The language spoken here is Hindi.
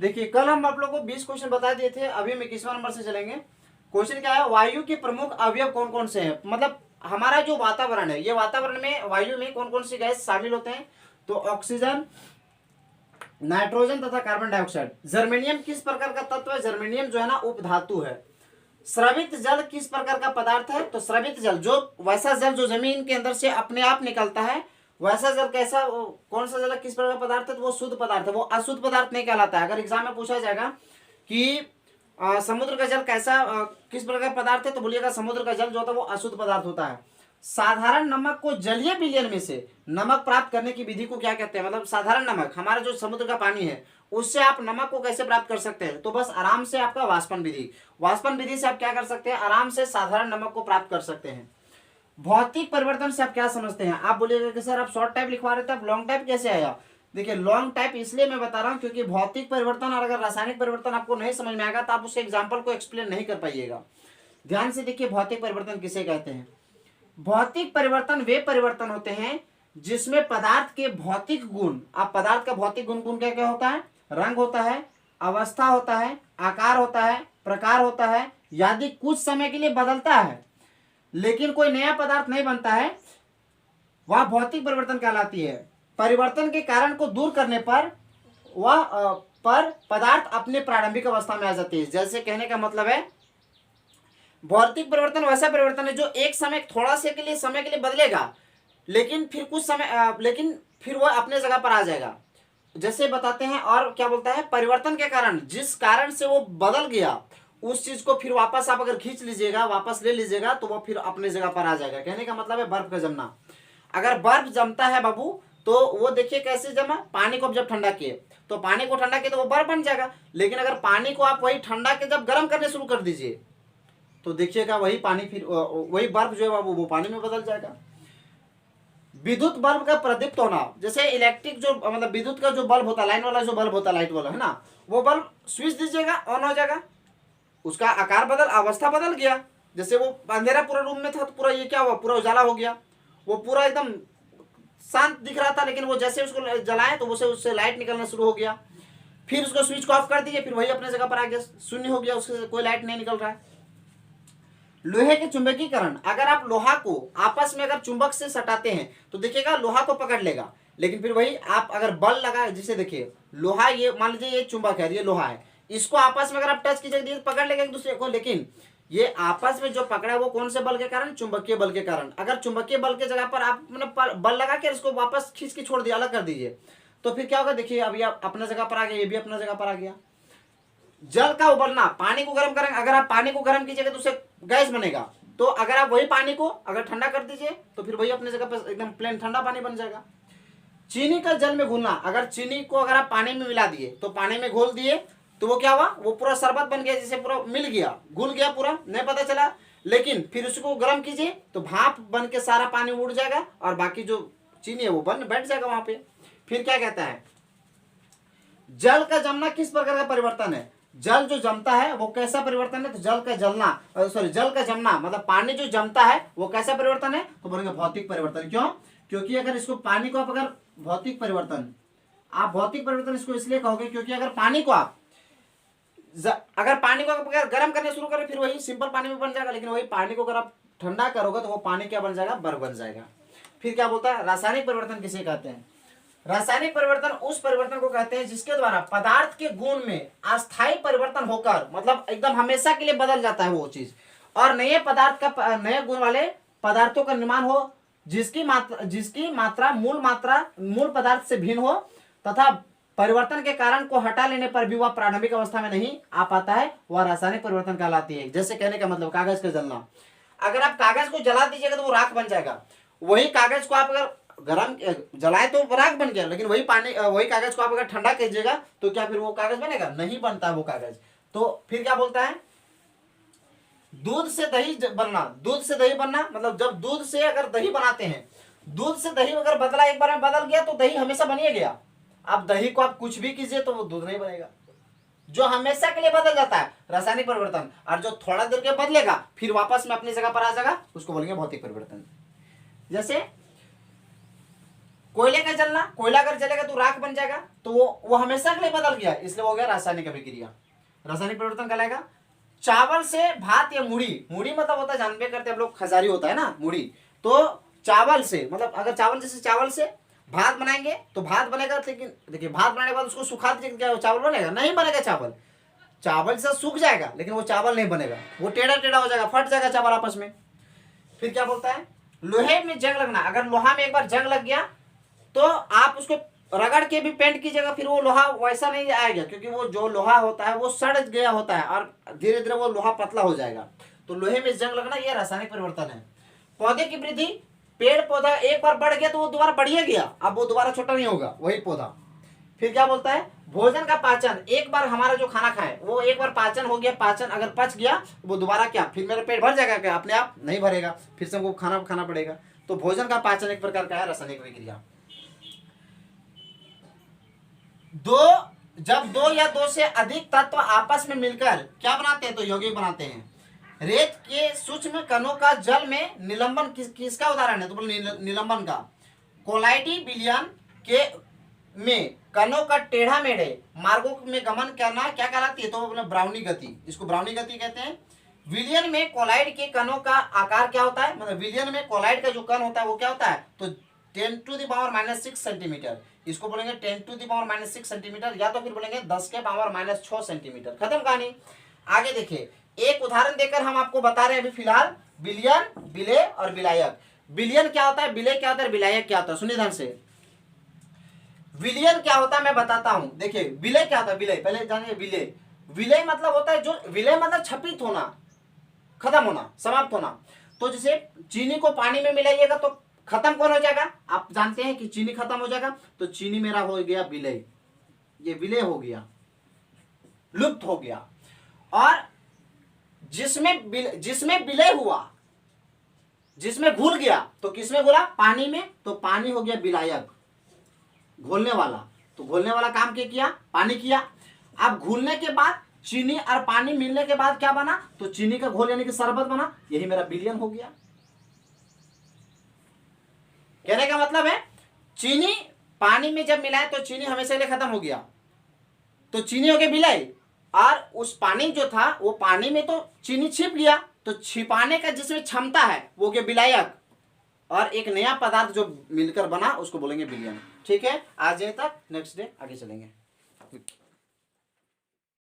देखिए कल हम आप लोग को 20 क्वेश्चन बता दिए थे, अभी हम 21वां नंबर से चलेंगे। क्वेश्चन क्या है, वायु के प्रमुख अवयव कौन कौन से हैं। मतलब हमारा जो वातावरण है, ये वातावरण में वायु में कौन कौन सी गैस शामिल होते हैं, तो ऑक्सीजन, नाइट्रोजन तथा कार्बन डाइऑक्साइड। जर्मेनियम किस प्रकार का तत्व है, जर्मेनियम जो है ना उपधातु है। स्रवित जल किस प्रकार का पदार्थ है, तो स्रवित जल जो वैसा जल जो जमीन के अंदर से अपने आप निकलता है, वैसा जल कैसा, कौन सा जल किस प्रकार का पदार्थ है, तो वो शुद्ध पदार्थ है, वो अशुद्ध पदार्थ नहीं कहलाता है। अगर एग्जाम में पूछा जाएगा कि समुद्र का जल कैसा किस प्रकार का पदार्थ है, तो बोलिएगा समुद्र का जल जो होता है वो अशुद्ध पदार्थ होता है। साधारण नमक को जलीय विलयन में से नमक प्राप्त करने की विधि को क्या कहते हैं। मतलब साधारण नमक, हमारा जो समुद्र का पानी है, उससे आप नमक को कैसे प्राप्त कर सकते हैं, तो बस आराम से आपका वाष्पन विधि, वाष्पन विधि से आप क्या कर सकते हैं, आराम से साधारण नमक को प्राप्त कर सकते हैं। भौतिक परिवर्तन से आप क्या समझते हैं। आप बोलिएगा कि सर आप शॉर्ट टाइप लिखवा रहे थे, आप लॉन्ग टाइप कैसे आया। देखिए लॉन्ग टाइप इसलिए मैं बता रहा हूं क्योंकि भौतिक परिवर्तन और अगर रासायनिक परिवर्तन आपको नहीं समझ में आएगा तो आप उसके एग्जाम्पल को एक्सप्लेन नहीं कर पाइएगा। ध्यान से देखिए भौतिक परिवर्तन किसे कहते हैं। भौतिक परिवर्तन वे परिवर्तन होते हैं जिसमें पदार्थ के भौतिक गुण, आप पदार्थ का भौतिक गुण गुण क्या क्या होता है, रंग होता है, अवस्था होता है, आकार होता है, प्रकार होता है, यदि कुछ समय के लिए बदलता है लेकिन कोई नया पदार्थ नहीं बनता है, वह भौतिक परिवर्तन कहलाती है। परिवर्तन के कारण को दूर करने पर वह पर पदार्थ अपने प्रारंभिक अवस्था में आ जाती है। जैसे कहने का मतलब है भौतिक परिवर्तन वैसा परिवर्तन है जो एक समय थोड़ा से के लिए समय के लिए बदलेगा, लेकिन फिर कुछ समय लेकिन फिर वह अपने जगह पर आ जाएगा। जैसे बताते हैं, और क्या बोलता है, परिवर्तन के कारण जिस कारण से वो बदल गया उस चीज को फिर वापस आप अगर खींच लीजिएगा, वापस ले लीजिएगा, तो वो फिर अपने जगह पर आ जाएगा। कहने का मतलब है बर्फ का जमना। अगर बर्फ जमता है बाबू, तो वो देखिए कैसे जमा, पानी को जब ठंडा किए तो पानी को ठंडा किए तो वो बर्फ बन जाएगा। लेकिन अगर पानी को आप वही ठंडा के जब गर्म करने शुरू कर दीजिए तो देखिएगा वही पानी फिर वही बर्फ जो है बाबू वो पानी में बदल जाएगा। विद्युत बल्ब का प्रदीप्त होना, जैसे इलेक्ट्रिक जो मतलब विद्युत का जो बल्ब होता है, लाइन वाला जो बल्ब होता है, लाइट वाला है ना, वो बल्ब स्विच दीजिएगा ऑन हो जाएगा, उसका आकार बदल, अवस्था बदल गया। जैसे वो अंधेरा पूरा रूम में था तो पूरा ये क्या हुआ, पूरा उजाला हो गया, वो पूरा एकदम शांत दिख रहा था, लेकिन वो जैसे उसको जलाए तो उससे लाइट निकलना शुरू हो गया। फिर उसको स्विच को ऑफ कर दिए, फिर वही अपने जगह पर आ गया, शून्य हो गया, उससे कोई लाइट नहीं निकल रहा है। लोहे के चुंबकीकरण, अगर आप लोहा को आपस में अगर चुंबक से सटाते हैं तो देखिएगा लोहा को पकड़ लेगा, लेकिन फिर वही आप अगर बल लगा, जिसे देखिए लोहा, ये मान लीजिए ये चुंबक है, ये लोहा है, इसको आपस में अगर आप टच कीजिए पकड़ लेगा एक दूसरे को, लेकिन ये आपस में जो पकड़ा है वो कौन से बल के कारण, चुंबकीय बल के कारण। अगर चुंबकीय बल के जगह पर आप मतलब बल लगा के इसको वापस खींच के छोड़ दिया, अलग कर दीजिए, तो फिर क्या होगा, देखिए अभी आप अपने जगह पर आ गया, ये भी अपने जगह पर आ गया। जल का उबलना, पानी को गर्म करेंगे, अगर आप पानी को गर्म कीजिएगा तो उससे गैस बनेगा, तो अगर आप वही पानी को अगर ठंडा कर दीजिए तो फिर वही अपने जगह पर एकदम प्लेन ठंडा पानी बन जाएगा। चीनी का जल में घुलना, अगर चीनी को अगर आप पानी में मिला दिए तो पानी में घोल दिए तो वो क्या हुआ, वो पूरा शरबत बन गया, जिसे पूरा मिल गया, घुल गया, पूरा नहीं पता चला। लेकिन फिर उसको गर्म कीजिए तो भाप बन के सारा पानी उड़ जाएगा और बाकी जो चीनी है वो बन बैठ जाएगा वहां पे। फिर क्या कहता है, जल का जमना किस प्रकार का परिवर्तन है। जल जो जमता है वो कैसा परिवर्तन है, तो जल का जलना जल का जमना मतलब पानी जो जमता है वो कैसा परिवर्तन है, तो बोलेंगे भौतिक परिवर्तन। क्यों, क्योंकि अगर इसको पानी को आप अगर भौतिक परिवर्तन, आप भौतिक परिवर्तन इसको इसलिए कहोगे क्योंकि अगर पानी को आप अगर गर्म करने शुरू करें फिर वही सिंपल पानी में बन जाएगा, लेकिन वही पानी को अगर आप ठंडा करोगे तो वो पानी क्या बन जाएगा, बर्फ बन जाएगा। फिर क्या बोलता है, रासायनिक परिवर्तन किसे कहते हैं। रासायनिक परिवर्तन उस परिवर्तन को कहते हैं जिसके द्वारा पदार्थ के गुण में अस्थायी परिवर्तन होकर, मतलब एकदम हमेशा के लिए बदल जाता है वो चीज, और नए पदार्थ का, नए गुण वाले पदार्थों का निर्माण हो, जिसकी मात्रा मूल पदार्थ से भिन्न हो, तथा परिवर्तन के कारण को हटा लेने पर भी वह प्रारंभिक अवस्था में नहीं आ पाता है, वह रासायनिक परिवर्तन कहलाती है। जैसे कहने का मतलब कागज का जलना, अगर आप कागज को जला दीजिएगा तो वो राख बन जाएगा, वही कागज को आप अगर गरम जलाए तो राख बन गया, लेकिन वही कागज को आप अगर ठंडा कीजिएगा तो क्या फिर वो कागज बनेगा, नहीं बनता वो कागज। तो फिर क्या बोलता है, दूध से दही बनना मतलब जब दूध से अगर दही बनाते हैं, दूध से दही अगर बदला, एक बार में बदल गया तो दही हमेशा बन ही गया। अब दही को आप कुछ भी कीजिए तो वो दूध नहीं बनेगा, जो हमेशा के लिए बदल जाता है रासायनिक परिवर्तन, और जो थोड़ा देर के बदलेगा फिर वापस में अपनी जगह पर आ जाएगा, उसको बोलेंगे भौतिक परिवर्तन। जैसे कोयले का जलना, कोयला अगर जलेगा तो राख बन जाएगा, तो वो हमेशा के लिए बदल गया, इसलिए हो गया रासायनिक अभिक्रिया, रासायनिक परिवर्तन कहलाएगा। चावल से भात या मुड़ी, मुड़ी मतलब होता है जानबे करते हैं हम लोग, खजारी होता है ना मुड़ी, तो चावल से मतलब अगर चावल जैसे चावल से भात बनाएंगे तो भात बनेगा, लेकिन देखिए भात बनाने के बाद उसको सुखा दीजिए, क्या चावल बनेगा? नहीं बनेगा चावल, चावल से सूख जाएगा लेकिन वो चावल नहीं बनेगा, वो टेढ़ा टेढ़ा हो जाएगा, फट जाएगा चावल आपस में। फिर क्या बोलता है, लोहे में जंग लगना, अगर लोहा में एक बार जंग लग गया तो आप उसको रगड़ के भी पेंट कीजिएगा, फिर वो लोहा वैसा नहीं आएगा, क्योंकि वो जो लोहा होता है वो सड़ गया होता है और धीरे धीरे वो लोहा पतला हो जाएगा। तो लोहे में जंग लगना ये रासायनिक परिवर्तन है। पौधे की वृद्धि, पेड़ पौधा एक बार बढ़ गया तो वो दोबारा बढ़िए गया, अब वो दोबारा छोटा नहीं होगा वही पौधा। फिर क्या बोलता है, भोजन का पाचन, एक बार हमारा जो खाना खाए वो एक बार पाचन हो गया, पाचन अगर पच गया वो दोबारा क्या, फिर मेरा पेट भर जाएगा क्या? अपने आप नहीं भरेगा, फिर से हमको खाना खाना पड़ेगा। तो भोजन का पाचन एक प्रकार का है रासायनिक विक्रिया। जब दो या दो से अधिक तत्व आपस में मिलकर क्या बनाते हैं, तो यौगिक बनाते हैं। रेत के सूक्ष्म कणों का जल में निलंबन किसका उदाहरण है, तो बोलो निलंबन का। कोलाइडी विलयन के में कणों का टेढ़ा मेढ़े मार्गों में गमन करना क्या कहलाती है, तो बोले ब्राउनी गति, इसको ब्राउनी गति कहते हैं। विलियन में कोलाइड के कणों का आकार क्या होता है, मतलब विलियन में कोलाइड का जो कण होता है वो क्या होता है, तो 10⁻⁻6 सेंटीमीटर, इसको बोलेंगे 10⁻⁻6 सेंटीमीटर, या तो फिर बोलेंगे 10⁻⁻6 सेंटीमीटर। खत्म कहानी। आगे देखिए, एक उदाहरण देकर हम आपको बता रहे हैं अभी फिलहाल, विलियन, विलेय और विलायक। विलियन क्या होता है, विलेय क्या होता है, विलायक क्या होता है, सुनिए ध्यान से। विलियन क्या होता है मैं बताता हूं, देखिए विलेय क्या होता है, विलेय पहले जानिए। विलेय, विलेय मतलब होता है जो, विलेय मतलब क्षपित होना, खत्म होना, समाप्त होना। तो जैसे चीनी को पानी में मिलाइएगा तो खत्म कौन हो जाएगा, आप जानते हैं कि चीनी खत्म हो जाएगा, तो चीनी मेरा हो गया विलेय, ये विलेय हो गया, लुप्त हो गया। और जिसमें विलय हुआ, जिसमें घुल गया, तो किसमें घुला, पानी में, तो पानी हो गया विलायक, घोलने वाला। तो घोलने वाला काम क्या किया, पानी किया। अब घुलने के बाद चीनी और पानी मिलने के बाद क्या बना, तो चीनी का घोल यानी कि शरबत बना, यही मेरा विलयन हो गया। कहने का मतलब है चीनी पानी में जब मिलाए तो चीनी हमेशा के लिए खत्म हो गया, तो चीनी हो गया विलय। और उस पानी जो था वो पानी में तो चीनी छिप गया, तो छिपाने का जिसमें क्षमता है वो हो गया विलायक, और एक नया पदार्थ जो मिलकर बना उसको बोलेंगे विलयन। ठीक है, आज तक, नेक्स्ट डे आगे चलेंगे।